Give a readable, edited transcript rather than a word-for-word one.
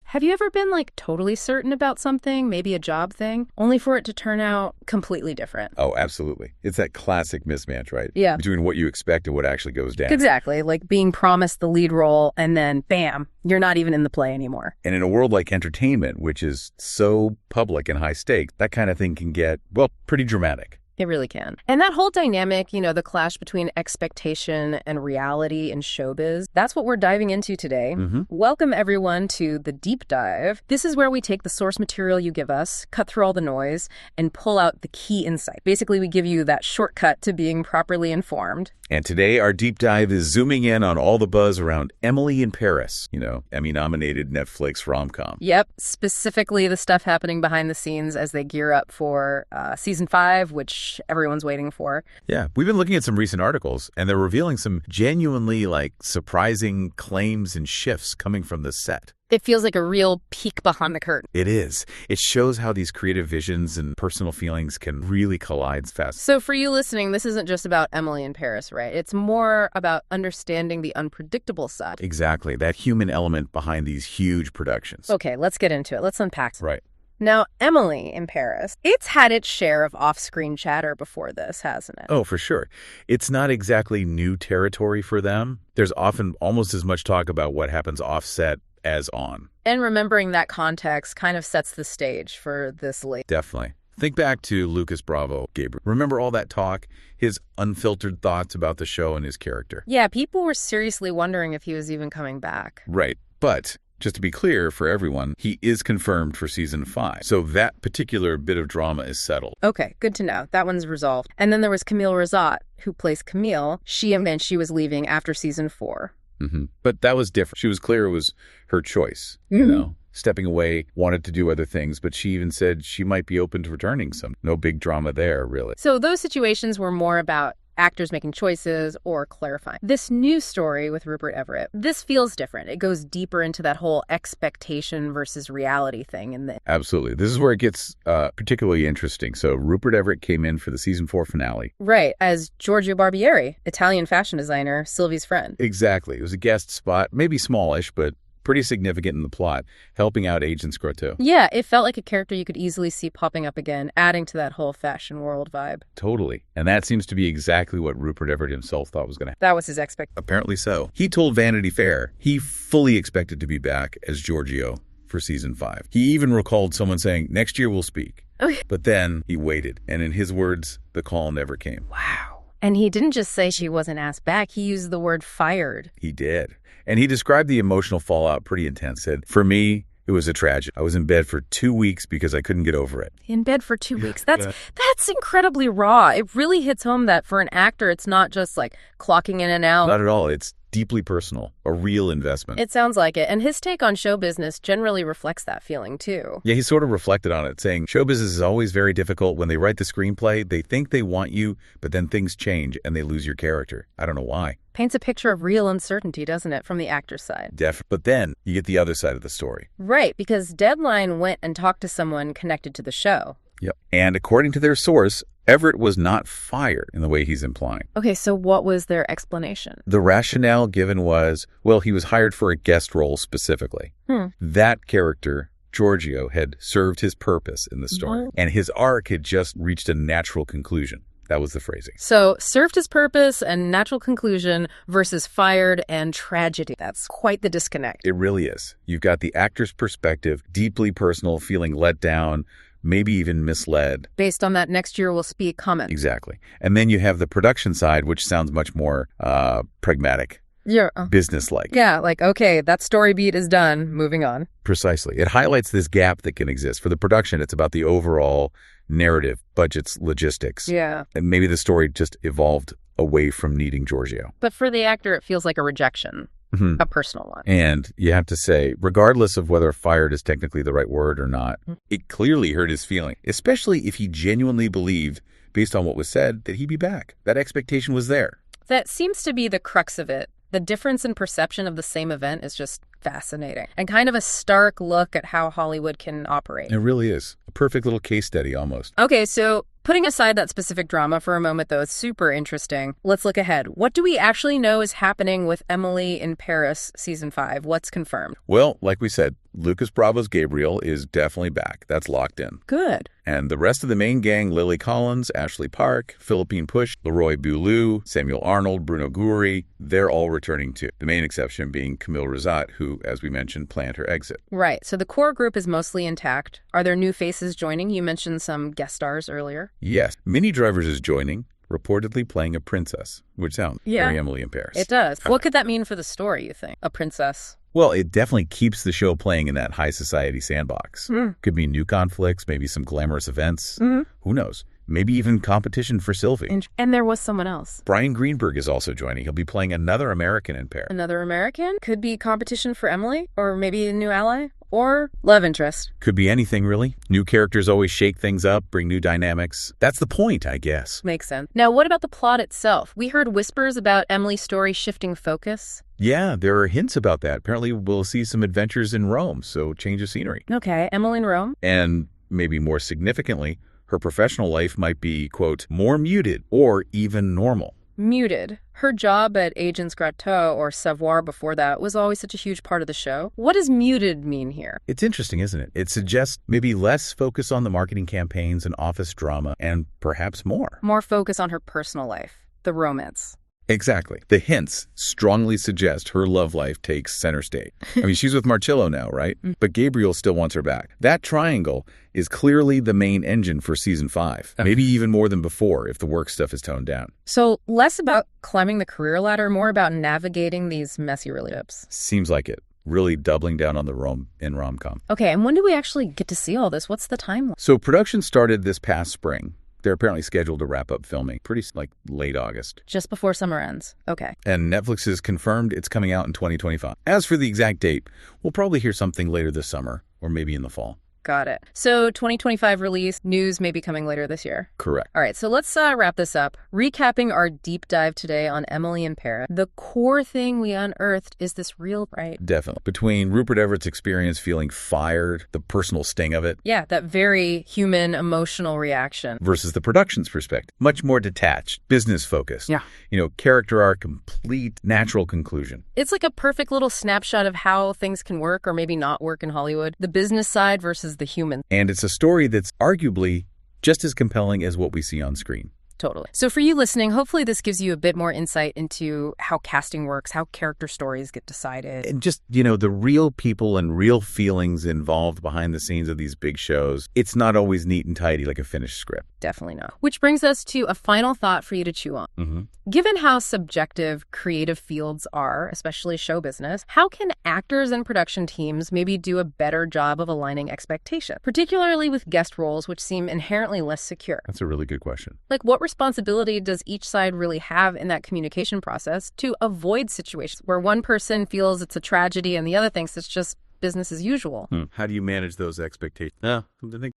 Have you ever been like totally certain about something, maybe a job thing, only for it to turn out completely different? Oh, absolutely. It's that classic mismatch, right? Yeah. Between what you expect and what actually goes down. Exactly. Like being promised the lead role and then bam, you're not even in the play anymore. And in a world like entertainment, which is so public and high stakes, that kind of thing can get, well, pretty dramatic. It really can. And that whole dynamic, the clash between expectation and reality in showbiz, that's what we're diving into today. Welcome, everyone, to The Deep Dive. This is where we take the source material you give us, cut through all the noise, and pull out the key insight. Basically, we give you that shortcut to being properly informed. And today, our deep dive is zooming in on all the buzz around Emily in Paris, Emmy-nominated Netflix rom-com. Yep, specifically the stuff happening behind the scenes as they gear up for season 5, which everyone's waiting for. Yeah, we've been looking at some recent articles, and they're revealing some genuinely, surprising claims and shifts coming from the set. It feels like a real peek behind the curtain. It is. It shows how these creative visions and personal feelings can really collide fast. So for you listening, this isn't just about Emily in Paris, right? It's more about understanding the unpredictable side. Exactly. That human element behind these huge productions. Okay, let's get into it. Let's unpack. Right. Now, Emily in Paris, it's had its share of off-screen chatter before this, hasn't it? Oh, for sure. It's not exactly new territory for them. There's often almost as much talk about what happens off-set as on. And remembering that context kind of sets the stage for this late. Definitely. Think back to Lucas Bravo, Gabriel. Remember all that talk? His unfiltered thoughts about the show and his character. Yeah, people were seriously wondering if he was even coming back. Right. But just to be clear for everyone, he is confirmed for season 5. So that particular bit of drama is settled. Okay, good to know. That one's resolved. And then there was Camille Razat, who plays Camille. She was leaving after season 4. But that was different. She was clear it was her choice, stepping away, wanted to do other things, but she even said she might be open to returning some. No big drama there, really. So those situations were more about actors making choices or clarifying. This new story with Rupert Everett, this feels different. It goes deeper into that whole expectation versus reality thing. Absolutely. This is where it gets particularly interesting. So Rupert Everett came in for the season 4 finale. Right, as Giorgio Barbieri, Italian fashion designer, Sylvie's friend. Exactly. It was a guest spot, maybe smallish, but pretty significant in the plot, helping out Agent Scroto. Yeah, it felt like a character you could easily see popping up again, adding to that whole fashion world vibe. Totally. And that seems to be exactly what Rupert Everett himself thought was going to happen. That was his expectation. Apparently so. He told Vanity Fair he fully expected to be back as Giorgio for season 5. He even recalled someone saying, "Next year we'll speak." Okay. But then he waited. And in his words, the call never came. Wow. And he didn't just say she wasn't asked back. He used the word fired. He did. And he described the emotional fallout pretty intense. Said, "For me, it was a tragedy. I was in bed for 2 weeks because I couldn't get over it." In bed for 2 weeks. That's incredibly raw. It really hits home that for an actor, it's not just like clocking in and out. Not at all. It's deeply personal, a real investment. It sounds like it. And his take on show business generally reflects that feeling, too. Yeah, he sort of reflected on it, saying, show business is always very difficult. When they write the screenplay, they think they want you, but then things change and they lose your character. I don't know why. Paints a picture of real uncertainty, doesn't it, from the actor's side? But then you get the other side of the story. Right, because Deadline went and talked to someone connected to the show. Yep. And according to their source, Everett was not fired in the way he's implying. Okay, so what was their explanation? The rationale given was, well, he was hired for a guest role specifically. That character, Giorgio, had served his purpose in the story, and his arc had just reached a natural conclusion. That was the phrasing. So served his purpose and natural conclusion versus fired and tragedy. That's quite the disconnect. It really is. You've got the actor's perspective, deeply personal, feeling let down, maybe even misled. Based on that next year we'll speak comment. Exactly. And then you have the production side, which sounds much more pragmatic. Yeah. Business-like. Yeah, like, okay, that story beat is done. Moving on. Precisely. It highlights this gap that can exist. For the production, it's about the overall narrative, budgets, logistics. Yeah. And maybe the story just evolved away from needing Giorgio. But for the actor, it feels like a rejection. A personal one. And you have to say, regardless of whether fired is technically the right word or not, it clearly hurt his feeling, especially if he genuinely believed, based on what was said, that he'd be back. That expectation was there. That seems to be the crux of it. The difference in perception of the same event is just fascinating and kind of a stark look at how Hollywood can operate. It really is. A perfect little case study almost. Okay, so putting aside that specific drama for a moment, though, it's super interesting. Let's look ahead. What do we actually know is happening with Emily in Paris season 5? What's confirmed? Well, like we said, Lucas Bravo's Gabriel is definitely back. That's locked in. Good. And the rest of the main gang, Lily Collins, Ashley Park, Philippine Push, Leroy Boulou, Samuel Arnold, Bruno Guri, they're all returning too. The main exception being Camille Razat, who, as we mentioned, planned her exit. Right. So the core group is mostly intact. Are there new faces joining? You mentioned some guest stars earlier. Yes. Minnie Drivers is joining, reportedly playing a princess, which sounds very Emily in Paris. It does. What could that mean for the story, you think? A princess? Well, it definitely keeps the show playing in that high society sandbox. Could be new conflicts, maybe some glamorous events. Who knows? Maybe even competition for Sylvie. And there was someone else. Brian Greenberg is also joining. He'll be playing another American in Paris. Another American? Could be competition for Emily? Or maybe a new ally? Or love interest? Could be anything, really. New characters always shake things up, bring new dynamics. That's the point, I guess. Makes sense. Now, what about the plot itself? We heard whispers about Emily's story shifting focus. Yeah, there are hints about that. Apparently, we'll see some adventures in Rome, so change of scenery. Okay, Emily in Rome. And maybe more significantly, her professional life might be, quote, more muted or even normal. Muted. Her job at Agents Gratteau or Savoir before that was always such a huge part of the show. What does muted mean here? It's interesting, isn't it? It suggests maybe less focus on the marketing campaigns and office drama and perhaps more. More focus on her personal life, the romance. Exactly. The hints strongly suggest her love life takes center stage. I mean, she's with Marcello now, right? But Gabriel still wants her back. That triangle is clearly the main engine for season 5. Maybe even more than before if the work stuff is toned down. So less about climbing the career ladder, more about navigating these messy relationships. Seems like it. Really doubling down on the rom-com. Okay, and when do we actually get to see all this? What's the timeline? So production started this past spring. They're apparently scheduled to wrap up filming pretty late August. Just before summer ends. Okay. And Netflix has confirmed it's coming out in 2025. As for the exact date, we'll probably hear something later this summer or maybe in the fall. Got it. So 2025 release, news may be coming later this year. Correct. All right, so let's wrap this up. Recapping our deep dive today on Emily in Paris, the core thing we unearthed is this real right. Definitely. Between Rupert Everett's experience feeling fired, the personal sting of it. Yeah, that very human, emotional reaction. Versus the production's perspective. Much more detached, business focused. Yeah. Character arc, complete, natural conclusion. It's like a perfect little snapshot of how things can work or maybe not work in Hollywood. The business side versus the human. And it's a story that's arguably just as compelling as what we see on screen. Totally. So for you listening, hopefully this gives you a bit more insight into how casting works, how character stories get decided. And just, the real people and real feelings involved behind the scenes of these big shows. It's not always neat and tidy like a finished script. Definitely not. Which brings us to a final thought for you to chew on. Given how subjective creative fields are, especially show business, how can actors and production teams maybe do a better job of aligning expectations, particularly with guest roles, which seem inherently less secure? That's a really good question. What responsibility does each side really have in that communication process to avoid situations where one person feels it's a tragedy and the other thinks it's just business as usual? How do you manage those expectations? I think